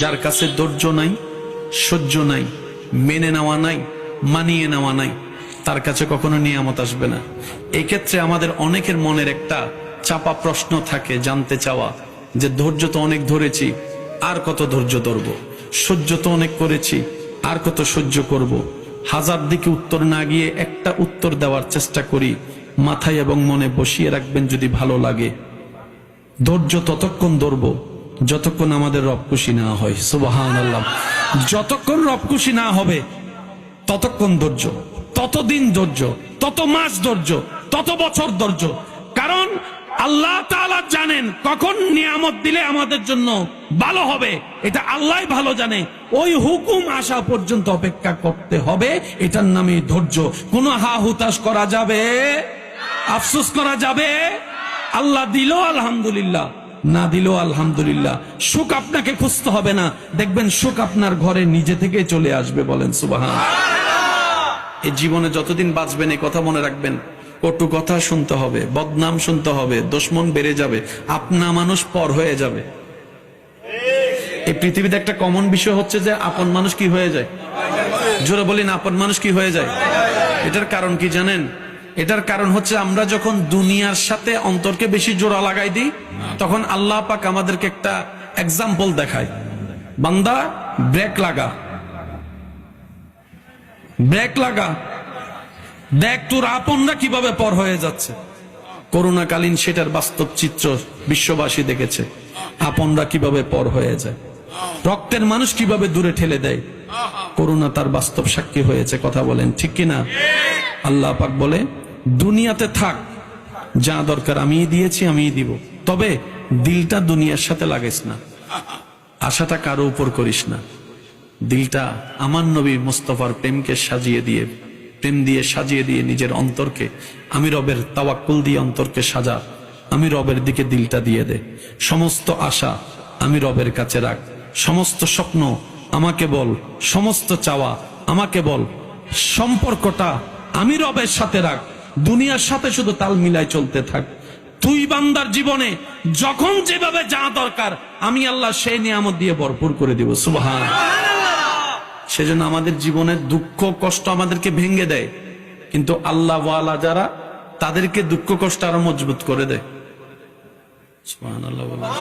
যার কাছে ধৈর্য নাই, সহ্য নাই, মেনে নেওয়া নাই, মানিয়ে নেওয়া নাই, তার কাছে কখনো নিয়ামত আসবে না। এই ক্ষেত্রে আমাদের অনেকের মনের একটা চাপা প্রশ্ন থাকে, জানতে চাওয়া যে ধৈর্য তো অনেক ধরেছি, আর কত ধৈর্য ধরব, সহ্য তো অনেক করেছি, আর কত সহ্য করব। হাজার দিকে উত্তর না গিয়ে একটা উত্তর দেওয়ার চেষ্টা করি, মাথায় এবং মনে বসিয়ে রাখবেন যদি ভালো লাগে। ধৈর্য ততক্ষণ ধরব যতক্ষণ আমাদের রব খুশি না হয়। সুবহানাল্লাহ। যতক্ষণ রব খুশি না হবে ততক্ষণ ধৈর্য, ততদিন ধৈর্য, তত মাস ধৈর্য, তত বছর ধৈর্য। কারণ আল্লাহ তাআলা জানেন কখন নিয়ামত দিলে আমাদের জন্য ভালো হবে, এটা আল্লাহই ভালো জানে। ওই হুকুম আসা পর্যন্ত অপেক্ষা করতে হবে, এটার নামই ধৈর্য। কোনো হা হুতাশ করা যাবে, আফসোস করা যাবে? আল্লাহ দিল আলহামদুলিল্লাহ, না দিল আলহামদুলিল্লাহ। সুখ আপনাকে খুঁজতে হবে না, দেখবেন সুখ আপনার ঘরে নিজে থেকে চলে আসবে। বলেন সুবহানাল্লাহ। এই জীবনে যতদিন বাঁচবেন এই কথা মনে রাখবেন, কটু কথা শুনতে হবে, বদনাম শুনতে হবে, দুশমন বেড়ে যাবে, আপনা মানুষ পর হয়ে যাবে। এই পৃথিবীতে একটা কমন বিষয় হচ্ছে যে আপন মানুষ কি হয়ে যায়? জোরে বলেন, আপন মানুষ কি হয়ে যায়? এটার কারণ কি জানেন? এটার কারণ হচ্ছে আমরা যখন দুনিয়ার সাথে অন্তরকে বেশি জোড়া লাগাই দিই, তখন আল্লাহ পাক আমাদেরকে একটা এক্সাম্পল দেখায়, বান্দা ব্রেক লাগা, ব্রেক লাগা, দেখ তোর আপনরা কিভাবে পর হয়ে যাচ্ছে। করোনাকালীন সেটার বাস্তব চিত্র বিশ্ববাসী দেখেছে, আপনরা কিভাবে পর হয়ে যায়, রক্তের মানুষ কিভাবে দূরে ঠেলে দেয়। করোনা তার বাস্তব সাক্ষী হয়েছে। কথা বলেন ঠিক কিনা? আল্লাহ পাক বলে, দুনিয়াতে থাক, যা দরকার আমি দিয়েছি, আমি দিব, তবে দিলটা দুনিয়ার সাথে লাগাইস না, আশাটা কারো উপর করিস না। দিলটা আমার নবী মুস্তাফার প্রেমকে সাজিয়ে দিয়ে, প্রেম দিয়ে সাজিয়ে দিয়ে নিজের অন্তরকে, আমি রবের তাওয়াক্কুল দিয়ে অন্তরকে সাজা, আমি রবের দিকে দিলটা দিয়ে দে। সমস্ত আশা আমি রবের কাছে রাখ, সমস্ত স্বপ্ন আমাকে বল, সমস্ত চাওয়া আমাকে বল, সম্পর্কটা আমি রবের সাথে রাখ, দুনিয়ার সাথে শুধু তাল মিলাই চলতে থাক। তুই বান্দার জীবনে যখন যেভাবে যা দরকার আমি আল্লাহ সেই নিয়ামত দিয়ে ভরপুর করে দিব। সুবহানাল্লাহ। সেজন্য আমাদের জীবনের দুঃখ কষ্ট আমাদেরকে ভেঙে দেয়, কিন্তু আল্লাহ ওয়ালা যারা, তাদেরকে দুঃখ কষ্ট আরো মজবুত করে দেয়। সুবহানাল্লাহ।